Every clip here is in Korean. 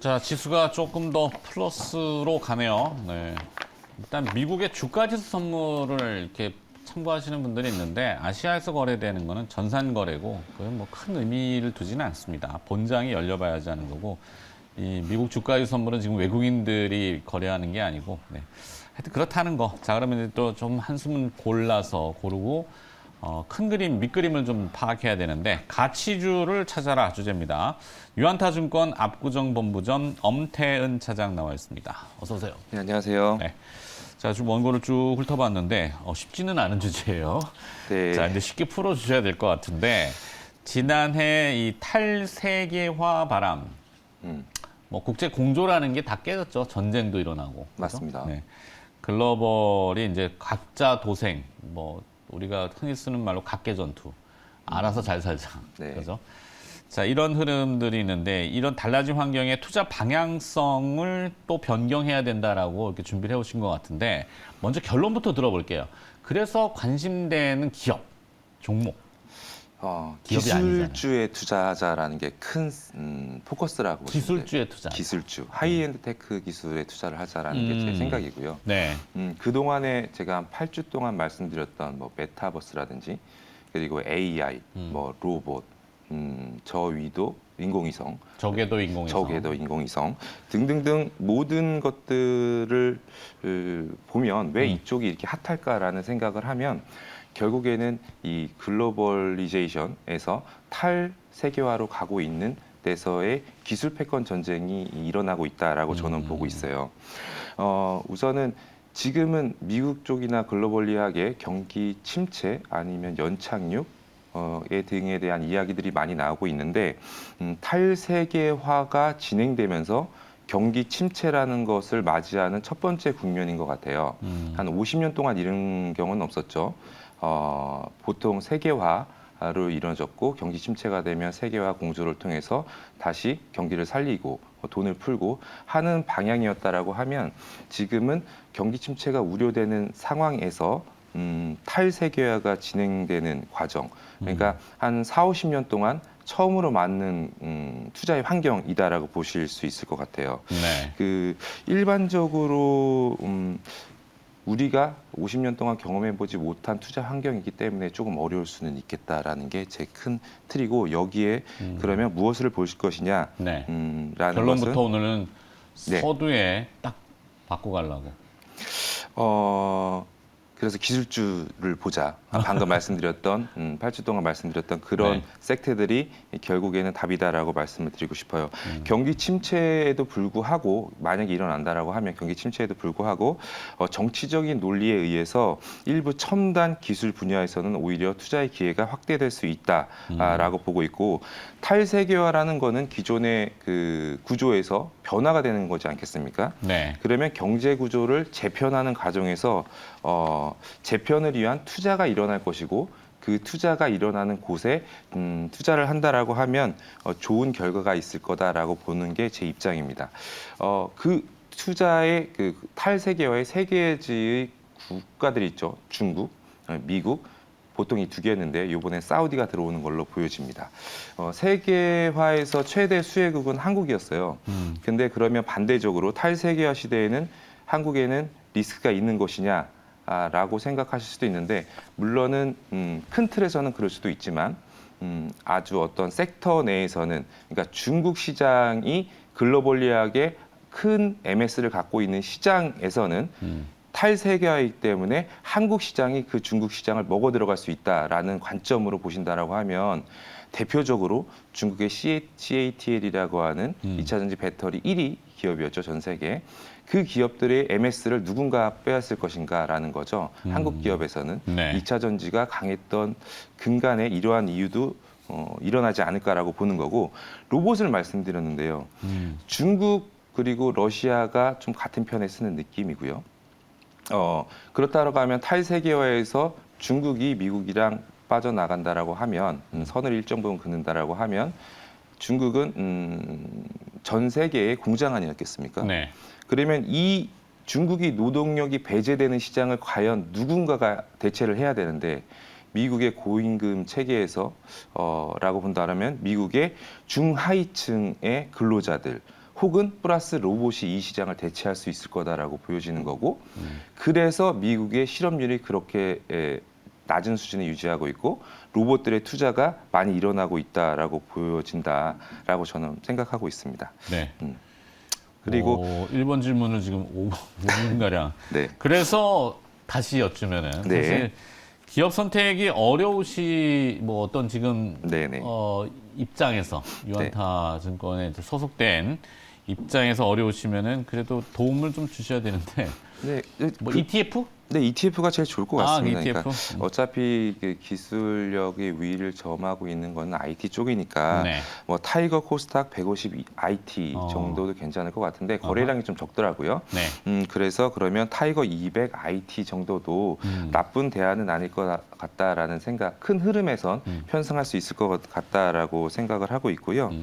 자, 지수가 조금 더 플러스로 가네요. 네. 일단 미국의 주가지수 선물을 이렇게 참고하시는 분들이 있는데 아시아에서 거래되는 거는 전산 거래고 그건 뭐 큰 의미를 두지는 않습니다. 본장이 열려봐야지 하는 거고 이 미국 주가지수 선물은 지금 외국인들이 거래하는 게 아니고 네. 하여튼 그렇다는 거. 자, 그러면 또 좀 한숨을 골라서 고르고 큰 그림, 밑그림을 좀 파악해야 되는데 가치주를 찾아라 주제입니다. 유한타증권 압구정본부점 엄태은 차장 나와 있습니다. 어서 오세요. 네, 안녕하세요. 네. 자, 좀 원고를 쭉 훑어봤는데 쉽지는 않은 주제예요. 네. 자, 근데 쉽게 풀어주셔야 될 것 같은데 지난해 이 탈세계화 바람, 뭐 국제 공조라는 게 다 깨졌죠. 전쟁도 일어나고. 그죠? 맞습니다. 네. 글로벌이 이제 각자 도생, 뭐 우리가 흔히 쓰는 말로 각계 전투, 알아서 잘 살자. 네. 그죠? 자, 이런 흐름들이 있는데 이런 달라진 환경에 투자 방향성을 또 변경해야 된다라고 이렇게 준비를 해오신 것 같은데 먼저 결론부터 들어볼게요. 그래서 관심되는 기업, 종목. 기업이 기술주에 투자하자라는 게 큰 포커스라고 보시면 돼요. 기술주에 투자. 기술주, 하이엔드 테크 기술에 투자를 하자라는 게 제 생각이고요. 네. 그동안에 제가 한 8주 동안 말씀드렸던 뭐 메타버스라든지 그리고 AI, 뭐 로봇, 저위도 인공위성, 저궤도 인공위성. 저궤도 인공위성 등등등 모든 것들을 보면 왜 이쪽이 이렇게 핫할까라는 생각을 하면 결국에는 이 글로벌리제이션에서 탈세계화로 가고 있는 데서의 기술 패권 전쟁이 일어나고 있다라고 저는 보고 있어요. 우선은 지금은 미국 쪽이나 글로벌리하게 경기 침체 아니면 연착륙 등에 대한 이야기들이 많이 나오고 있는데 탈세계화가 진행되면서 경기 침체라는 것을 맞이하는 첫 번째 국면인 것 같아요. 한 50년 동안 이런 경우는 없었죠. 보통 세계화로 이루어졌고 경기 침체가 되면 세계화 공조를 통해서 다시 경기를 살리고 돈을 풀고 하는 방향이었다라고 하면 지금은 경기 침체가 우려되는 상황에서 탈세계화가 진행되는 과정. 그러니까 한 4, 50년 동안 처음으로 맞는 투자의 환경이다라고 보실 수 있을 것 같아요. 네. 일반적으로 우리가 50년 동안 경험해보지 못한 투자 환경이기 때문에 조금 어려울 수는 있겠다라는 게 제 큰 틀이고 여기에 그러면 무엇을 보실 것이냐 네. 라는 결론부터 것은 오늘은 네. 서두에 딱 받고 가려고. 그래서 기술주를 보자. 방금 말씀드렸던 8주 동안 말씀드렸던 그런 네. 섹터들이 결국에는 답이다라고 말씀을 드리고 싶어요. 경기 침체에도 불구하고 만약에 일어난다라고 하면 경기 침체에도 불구하고 정치적인 논리에 의해서 일부 첨단 기술 분야에서는 오히려 투자의 기회가 확대될 수 있다라고 보고 있고 탈세계화라는 거는 기존의 그 구조에서 변화가 되는 거지 않겠습니까? 네. 그러면 경제 구조를 재편하는 과정에서 재편을 위한 투자가 일어날 것이고 그 투자가 일어나는 곳에 투자를 한다라고 하면 좋은 결과가 있을 거다라고 보는 게 제 입장입니다. 그 투자의 그 탈세계화의 세 개의 국가들이 있죠. 중국, 미국. 보통 이 두 개였는데 이번엔 사우디가 들어오는 걸로 보여집니다. 세계화에서 최대 수혜국은 한국이었어요. 근데 그러면 반대적으로 탈세계화 시대에는 한국에는 리스크가 있는 것이냐? 라고 생각하실 수도 있는데 물론은 큰 틀에서는 그럴 수도 있지만 아주 어떤 섹터 내에서는 그러니까 중국 시장이 글로벌리하게 큰 MS를 갖고 있는 시장에서는 탈세계화이기 때문에 한국 시장이 그 중국 시장을 먹어 들어갈 수 있다라는 관점으로 보신다라고 하면 대표적으로 중국의 CATL이라고 하는 2차 전지 배터리 1위 기업이었죠, 전 세계. 그 기업들의 MS를 누군가 빼앗을 것인가라는 거죠. 한국 기업에서는 네. 2차 전지가 강했던 근간에 이러한 이유도 일어나지 않을까라고 보는 거고 로봇을 말씀드렸는데요. 중국 그리고 러시아가 좀 같은 편에 쓰는 느낌이고요. 그렇다고 하면 탈세계화에서 중국이 미국이랑 빠져나간다라고 하면 선을 일정 부분 긋는다라고 하면 중국은 전 세계의 공장 아니었겠습니까? 네. 그러면 이 중국이 노동력이 배제되는 시장을 과연 누군가가 대체를 해야 되는데 미국의 고임금 체계에서 라고 본다면 미국의 중하위층의 근로자들 혹은 플러스 로봇이 이 시장을 대체할 수 있을 거다라고 보여지는 거고 그래서 미국의 실업률이 그렇게 낮은 수준을 유지하고 있고 로봇들의 투자가 많이 일어나고 있다라고 보여진다라고 저는 생각하고 있습니다. 네. 그리고 1번 질문을 지금 5분 가량. 네. 그래서 다시 여쭈면은 네. 사실 기업 선택이 어려우시 뭐 어떤 지금 네네. 입장에서 유안타 증권에 이제 소속된 입장에서 어려우시면은 그래도 도움을 좀 주셔야 되는데 네. 뭐 ETF? 네, ETF가 제일 좋을 것 같습니다. ETF? 그러니까 어차피 그 기술력의 위를 점하고 있는 건 IT 쪽이니까 네. 뭐 타이거 코스닥 150 IT 정도도 괜찮을 것 같은데 거래량이 좀 적더라고요. 네. 그래서 그러면 타이거 200 IT 정도도 나쁜 대안은 아닐 것 같다라는 생각, 큰 흐름에선 편성할 수 있을 것 같다라고 생각을 하고 있고요.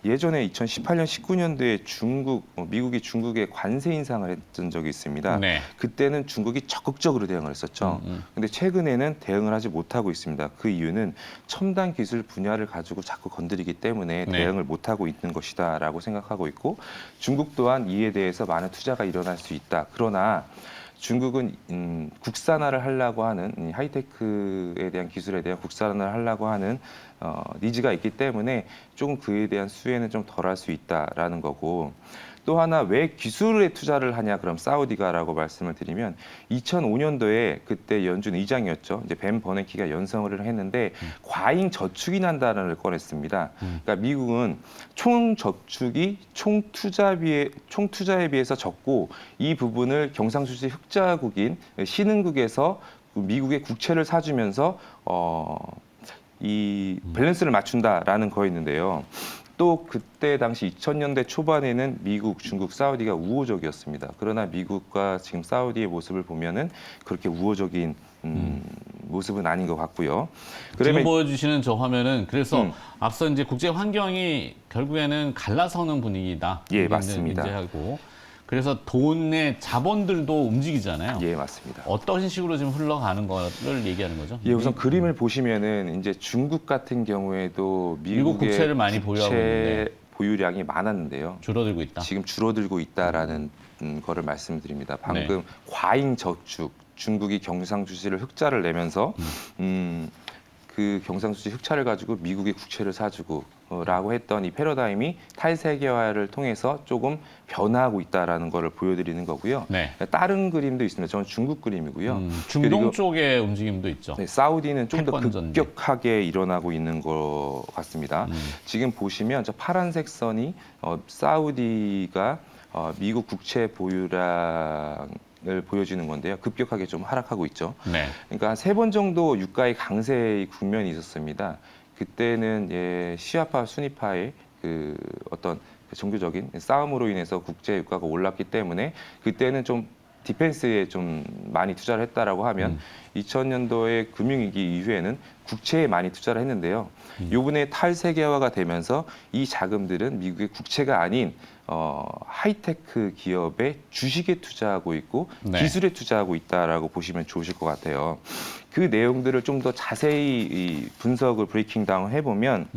예전에 2018년, 19년도에 미국이 중국에 관세 인상을 했던 적이 있습니다. 네. 그때는 중국이 적극적으로 대응을 했었죠. 근데 최근에는 대응을 하지 못하고 있습니다. 그 이유는 첨단 기술 분야를 가지고 자꾸 건드리기 때문에 네. 대응을 못하고 있는 것이다라고 생각하고 있고 중국 또한 이에 대해서 많은 투자가 일어날 수 있다. 그러나 중국은 국산화를 하려고 하는 하이테크에 대한 기술에 대한 국산화를 하려고 하는 니즈가 있기 때문에 조금 그에 대한 수혜는 좀 덜할 수 있다라는 거고 또 하나 왜 기술에 투자를 하냐 그럼 사우디가라고 말씀을 드리면 2005년도에 그때 연준 의장이었죠. 이제 벤 버냉키가 연설을 했는데 과잉 저축이 난다는 걸 꺼냈습니다. 그러니까 미국은 총 저축이 총 투자에 비해서 적고 이 부분을 경상수지 흑자국인 신흥국에서 미국의 국채를 사주면서 이 밸런스를 맞춘다라는 거였는데요. 또 그때 당시 2000년대 초반에는 미국, 중국, 사우디가 우호적이었습니다. 그러나 미국과 지금 사우디의 모습을 보면은 그렇게 우호적인 모습은 아닌 것 같고요. 지금 보여주시는 저 화면은 그래서 앞서 이제 국제 환경이 결국에는 갈라서는 분위기다. 예, 맞습니다. 인지하고 그래서 돈의 자본들도 움직이잖아요. 예, 맞습니다. 어떤 식으로 지금 흘러가는 거를 얘기하는 거죠? 예, 우선 그림을 보시면은 이제 중국 같은 경우에도 미국 미국의 국채를 많이 보유하고 있는데 보유량이 많았는데요. 줄어들고 있다. 지금 줄어들고 있다라는 거를 말씀드립니다. 방금 과잉 저축, 중국이 경상수지를 흑자를 내면서 그 경상수지 흑자를 가지고 미국의 국채를 사주고 라고 했던 이 패러다임이 탈세계화를 통해서 조금 변화하고 있다라는 거를 보여드리는 거고요. 네. 다른 그림도 있습니다. 저는 중국 그림이고요. 중동 그리고 쪽의 움직임도 있죠. 네, 사우디는 좀 더 패권 전쟁. 급격하게 일어나고 있는 것 같습니다. 지금 보시면 저 파란색 선이 사우디가 미국 국채 보유량을 보여주는 건데요. 급격하게 좀 하락하고 있죠. 네. 그러니까 3번 정도 유가의 강세의 국면이 있었습니다. 그때는 시아파, 순위파의 그 어떤 종교적인 싸움으로 인해서 국제 유가가 올랐기 때문에 그때는 좀 디펜스에 좀 많이 투자를 했다라고 하면 2000년도에 금융위기 이후에는 국채에 많이 투자를 했는데요. 요번에 탈세계화가 되면서 이 자금들은 미국의 국채가 아닌 하이테크 기업의 주식에 투자하고 있고 네. 기술에 투자하고 있다라고 보시면 좋으실 것 같아요. 그 내용들을 좀 더 자세히 이 분석을 브레이킹 다운 해보면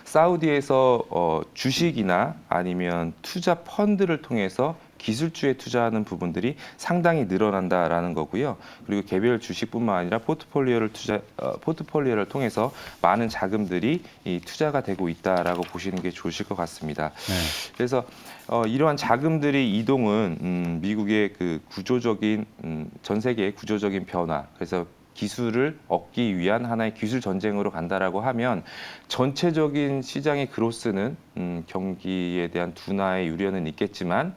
사우디에서 주식이나 아니면 투자 펀드를 통해서 기술주에 투자하는 부분들이 상당히 늘어난다라는 거고요. 그리고 개별 주식뿐만 아니라 포트폴리오를 통해서 많은 자금들이 투자가 되고 있다라고 보시는 게 좋으실 것 같습니다. 네. 그래서 이러한 자금들의 이동은 미국의 그 구조적인 전 세계의 구조적인 변화, 그래서 기술을 얻기 위한 하나의 기술 전쟁으로 간다라고 하면 전체적인 시장의 그로스는 경기에 대한 둔화의 우려는 있겠지만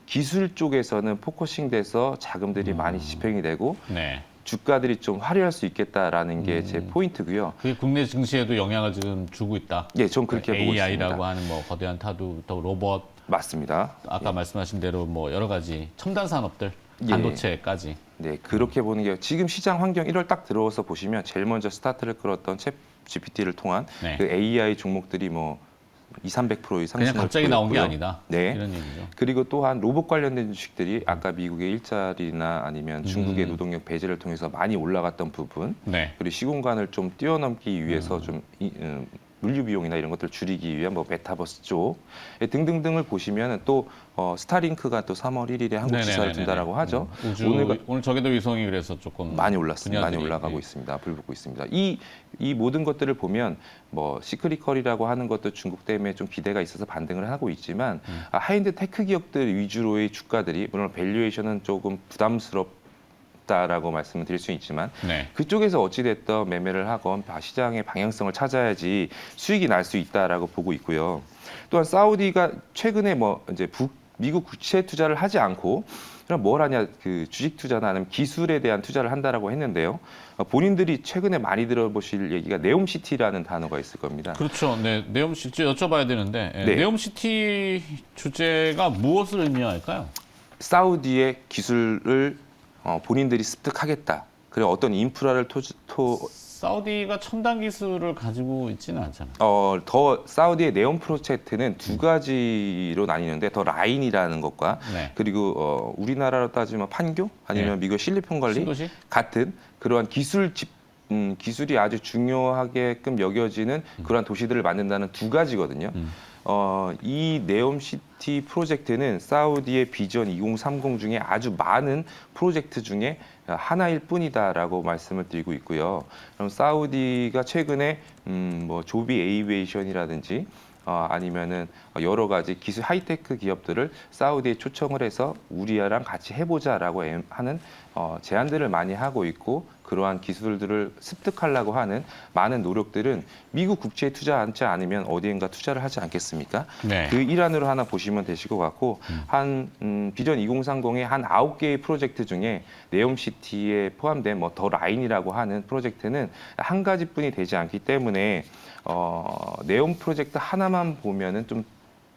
기술 쪽에서는 포커싱돼서 자금들이 많이 집행이 되고 네. 주가들이 좀 화려할 수 있겠다라는 게 제 포인트고요. 그게 국내 증시에도 영향을 지금 주고 있다. 예, 전 그렇게 보고 있습니다. AI라고 하는 뭐 거대한 타도 또 로봇 맞습니다. 아까 말씀하신 대로 뭐 여러 가지 첨단 산업들 예. 반도체까지. 네, 그렇게 보는 게 지금 시장 환경 1월 딱 들어와서 보시면 제일 먼저 스타트를 끌었던 챗 GPT를 통한 네. 그 AI 종목들이 뭐 200~300%의 상승을 그냥 갑자기 나온 게 보였고요. 아니다. 네. 이런 얘기죠. 그리고 또한 로봇 관련된 주식들이 아까 미국의 일자리나 아니면 중국의 노동력 배제를 통해서 많이 올라갔던 부분 네. 그리고 시공간을 좀 뛰어넘기 위해서 좀 물류 비용이나 이런 것들을 줄이기 위한 뭐 메타버스 쪽 등등등을 보시면 또 스타링크가 또 3월 1일에 한국 지사를 둔다라고 하죠. 오늘 저기도 위성이 그래서 조금 많이 올랐습니다. 많이 분야들이, 올라가고 예. 있습니다. 불붙고 있습니다. 이 모든 것들을 보면 뭐 시크릿컬이라고 하는 것도 중국 때문에 좀 기대가 있어서 반등을 하고 있지만 하이엔드 테크 기업들 위주로의 주가들이 물론 밸류에이션은 조금 부담스럽다라고 말씀을 드릴 수 있지만 네. 그쪽에서 어찌됐든 매매를 하건 시장의 방향성을 찾아야지 수익이 날 수 있다라고 보고 있고요. 또한 사우디가 최근에 뭐 이제 미국 국채 투자를 하지 않고 그럼 뭘 하냐 그 주식 투자나 아니면 기술에 대한 투자를 한다라고 했는데요. 본인들이 최근에 많이 들어보실 얘기가 네옴시티라는 단어가 있을 겁니다. 그렇죠. 네, 네옴시티 여쭤봐야 되는데 네. 네옴시티 주제가 무엇을 의미할까요? 사우디의 기술을 본인들이 습득하겠다. 그리고 어떤 인프라를 사우디가 첨단 기술을 가지고 있지는 않잖아요. 더 사우디의 네옴 프로젝트는 두 가지로 나뉘는데 더 라인이라는 것과 네. 그리고 우리나라로 따지면 판교 아니면 네. 미국 실리콘밸리 신도시? 같은 그러한 기술이 아주 중요하게끔 여겨지는 그러한 도시들을 만든다는 두 가지거든요. 이 네옴시티 프로젝트는 사우디의 비전 2030 중에 아주 많은 프로젝트 중에 하나일 뿐이다라고 말씀을 드리고 있고요. 그럼 사우디가 최근에 뭐 조비 에이비에이션이라든지 아니면은 여러 가지 기술 하이테크 기업들을 사우디에 초청을 해서 우리랑 같이 해보자라고 하는 제안들을 많이 하고 있고 그러한 기술들을 습득하려고 하는 많은 노력들은 미국 국채에 투자하지 않으면 어디엔가 투자를 하지 않겠습니까? 네. 그 일환으로 하나 보시면 되실 것 같고 한 비전 2030의 한 9개의 프로젝트 중에 네옴시티에 포함된 뭐 더 라인이라고 하는 프로젝트는 한 가지뿐이 되지 않기 때문에 네옴 프로젝트 하나만 보면은 좀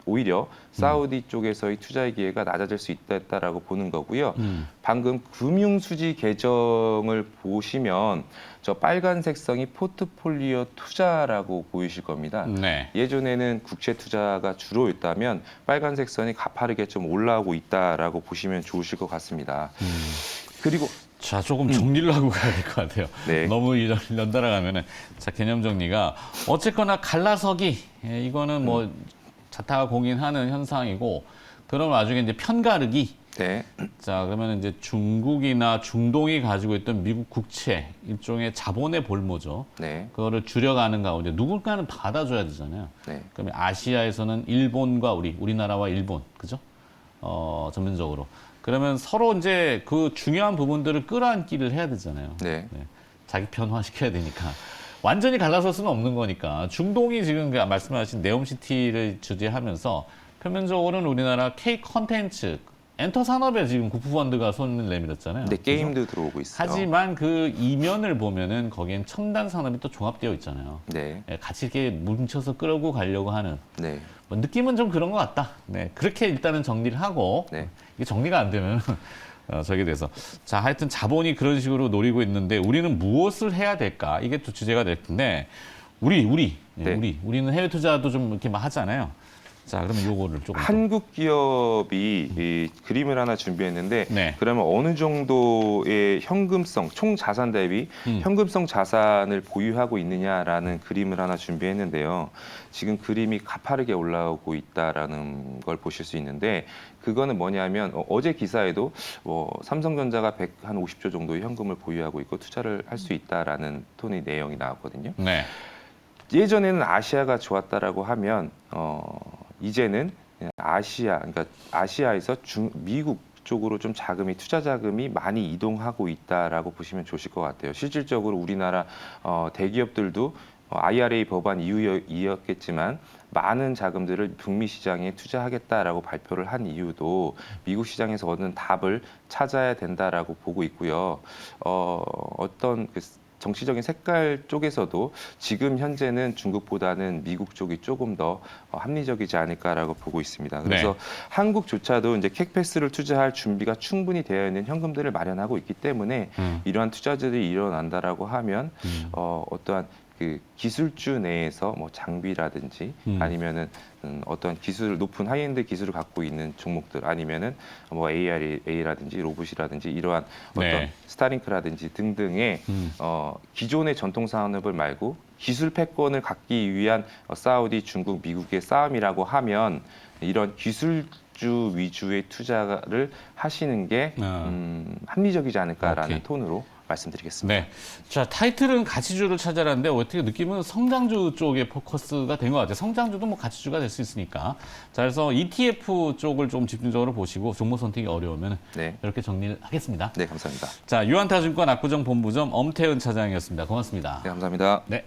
오히려 사우디 쪽에서의 투자의 기회가 낮아질 수 있다라고 보는 거고요. 방금 금융수지 계정을 보시면 저 빨간색 성이 포트폴리오 투자라고 보이실 겁니다. 네. 예전에는 국채 투자가 주로였다면 빨간색 선이 가파르게 좀 올라오고 있다라고 보시면 좋으실 것 같습니다. 그리고 자, 조금 정리를 하고 가야 될 것 같아요. 네. 너무 연달아 가면은 자, 개념 정리가 어쨌거나 갈라서기 이거는 뭐 자타가 공인하는 현상이고 그런 와중에 이제 편가르기. 네. 자, 그러면 이제 중국이나 중동이 가지고 있던 미국 국채 일종의 자본의 볼모죠. 네. 그거를 줄여가는 가운데 누군가는 받아줘야 되잖아요. 네. 그러면 아시아에서는 일본과 우리나라와 일본, 그죠? 전면적으로. 그러면 서로 이제 그 중요한 부분들을 끌어안기를 해야 되잖아요. 네. 자기 편화시켜야 되니까. 완전히 갈라설 수는 없는 거니까. 중동이 지금 말씀하신 네옴시티를 주재하면서 표면적으로는 우리나라 K 컨텐츠, 엔터 산업에 지금 국부펀드가 손을 내밀었잖아요. 네, 게임도 들어오고 있어요. 하지만 그 이면을 보면은 거기엔 첨단 산업이 또 종합되어 있잖아요. 네. 같이 이렇게 뭉쳐서 끌고 가려고 하는 네. 뭐 느낌은 좀 그런 것 같다. 네, 그렇게 일단은 정리를 하고 네. 이게 정리가 안 되면 저기에 대해서 자 하여튼 자본이 그런 식으로 노리고 있는데 우리는 무엇을 해야 될까? 이게 또 주제가 될 텐데 우리는 해외 투자도 좀 이렇게 막 하잖아요. 자, 그러면 요거를 조금 한국 기업이 이 그림을 하나 준비했는데 네. 그러면 어느 정도의 현금성, 총 자산 대비 현금성 자산을 보유하고 있느냐라는 그림을 하나 준비했는데요. 지금 그림이 가파르게 올라오고 있다라는 걸 보실 수 있는데 그거는 뭐냐면 어제 기사에도 삼성전자가 150조 정도의 현금을 보유하고 있고 투자를 할 수 있다라는 톤의 내용이 나왔거든요. 네. 예전에는 아시아가 좋았다라고 하면 이제는 그러니까 아시아에서 미국 쪽으로 좀 투자 자금이 많이 이동하고 있다라고 보시면 좋으실 것 같아요. 실질적으로 우리나라 대기업들도 IRA 법안 이후였겠지만 많은 자금들을 북미 시장에 투자하겠다라고 발표를 한 이유도 미국 시장에서 얻는 답을 찾아야 된다라고 보고 있고요. 어떤 정치적인 색깔 쪽에서도 지금 현재는 중국보다는 미국 쪽이 조금 더 합리적이지 않을까라고 보고 있습니다. 그래서 한국조차도 이제 캣패스를 투자할 준비가 충분히 되어 있는 현금들을 마련하고 있기 때문에 이러한 투자들이 일어난다라고 하면 어떠한 그 기술주 내에서 뭐 장비라든지 아니면은 어떤 기술 높은 하이엔드 기술을 갖고 있는 종목들 아니면은 뭐 ARA라든지 로봇이라든지 이러한 어떤 네. 스타링크라든지 등등의 기존의 전통 산업을 말고 기술 패권을 갖기 위한 사우디, 중국, 미국의 싸움이라고 하면 이런 기술주 위주의 투자를 하시는 게 합리적이지 않을까라는 오케이. 톤으로 말씀드리겠습니다. 네. 자, 타이틀은 가치주를 찾아라는데 어떻게 느낌은 성장주 쪽에 포커스가 된 것 같아요. 성장주도 뭐 가치주가 될 수 있으니까. 자, 그래서 ETF 쪽을 좀 집중적으로 보시고 종목 선택이 어려우면 네. 이렇게 정리를 하겠습니다. 네, 감사합니다. 자, 유한타증권 압구정 본부점 엄태은 차장이었습니다. 고맙습니다. 네, 감사합니다. 네.